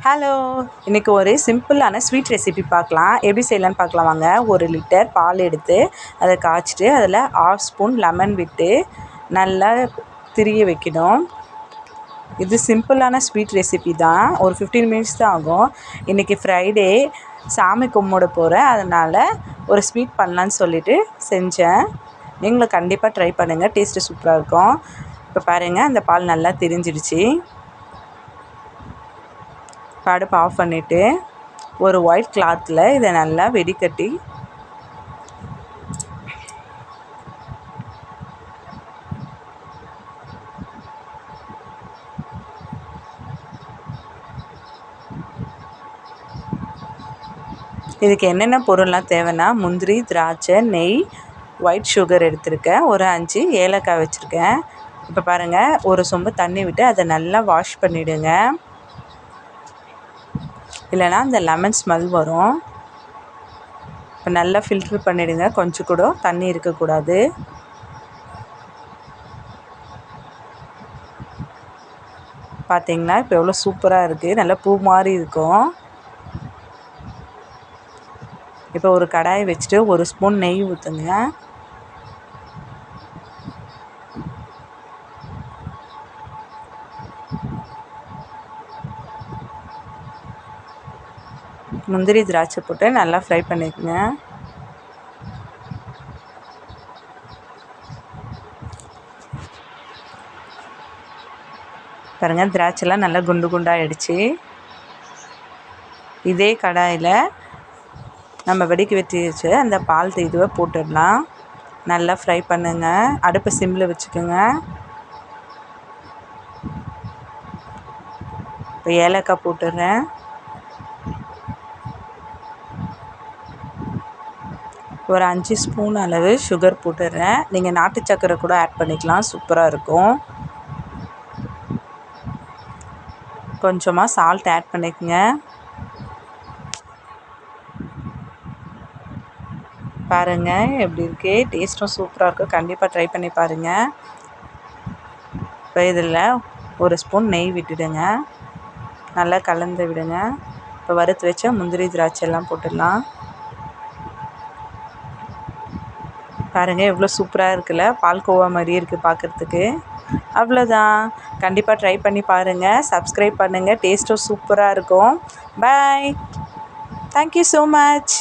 Hello, இன்றைக்கி ஒரு சிம்பிளான ஸ்வீட் ரெசிபி பார்க்கலாம். எப்படி செய்யலான்னு பார்க்கலாம் வாங்க. 1 லிட்டர் பால் எடுத்து அதை காய்ச்சிட்டு அதில் 1/2 ஸ்பூன் லெமன் விட்டு நல்லா திரிய வைக்கணும். இது சிம்பிளான ஸ்வீட் ரெசிபி தான். ஒரு 15 மினிட்ஸ் தான் ஆகும். இன்றைக்கி ஃப்ரைடே, சாமி கும்பிட போகிறேன். அதனால் ஒரு ஸ்வீட் பண்ணலான்னு சொல்லிவிட்டு செஞ்சேன். நீங்களும் கண்டிப்பாக ட்ரை பண்ணுங்கள். டேஸ்ட்டு சூப்பராக இருக்கும். இப்போ பாருங்கள், அந்த பால் நல்லா திரிஞ்சிடுச்சு. அடுப்பு ஆஃப் பண்ணிவிட்டு ஒரு ஒயிட் கிளாத்தில் இதை நல்லா வெடிக்கட்டி இதுக்கு என்னென்ன பொருள்லாம் தேவைன்னா முந்திரி, திராட்சை, நெய், ஒயிட் சுகர் எடுத்திருக்கேன். ஒரு 5 ஏலக்காய் வச்சுருக்கேன். இப்போ பாருங்கள், ஒரு சொம்பு தண்ணி விட்டு அதை நல்லா வாஷ் பண்ணிவிடுங்க. இல்லைனா அந்த லெமன் ஸ்மெல் வரும். இப்போ நல்லா ஃபில்ட்ரு பண்ணிவிடுங்க. கொஞ்சம் கூட தண்ணி இருக்கக்கூடாது. பார்த்தீங்களா, இப்போ எவ்வளோ சூப்பராக இருக்குது. நல்லா பூ மாதிரி இருக்கும். இப்போ ஒரு கடாயை வச்சுட்டு 1 ஸ்பூன் நெய் ஊற்றுங்க. முந்திரி, திராட்சை போட்டு நல்லா ஃப்ரை பண்ணிக்கோங்க. பாருங்கள், திராட்சைலாம் நல்லா குண்டு குண்டாகிடுச்சு. இதே கடாயில் நம்ம வெடிக்க வச்சு அந்த பால் இதுவை போட்டுடலாம். நல்லா ஃப்ரை பண்ணுங்கள். அடுப்பை சிம்மில் வச்சுக்கோங்க. இப்போ ஏலக்காய் போட்டுடுறேன். ஒரு 5 ஸ்பூன் அளவு சுகர் போட்டுடுறேன். நீங்கள் நாட்டு சர்க்கரை கூட ஆட் பண்ணிக்கலாம். சூப்பராக இருக்கும். கொஞ்சமாக சால்ட் ஆட் பண்ணிக்கோங்க. பாருங்கள் எப்படி இருக்குது. டேஸ்ட்டும் சூப்பராக இருக்கும். கண்டிப்பாக ட்ரை பண்ணி பாருங்கள். இப்போ இதில் 1 ஸ்பூன் நெய் விட்டுடுங்க. நல்லா கலந்து விடுங்க. இப்போ வறுத்து வச்ச முந்திரி, திராட்சை எல்லாம் போட்டுடலாம். பாருங்கள், எவ்வளோ சூப்பராக இருக்குல்ல. பால்கோவா மாதிரியே இருக்குது பார்க்குறதுக்கு. அவ்வளோதான். கண்டிப்பாக ட்ரை பண்ணி பாருங்கள். சப்ஸ்கிரைப் பண்ணுங்கள். டேஸ்ட்டும் சூப்பராக இருக்கும். பாய். Thank you so much.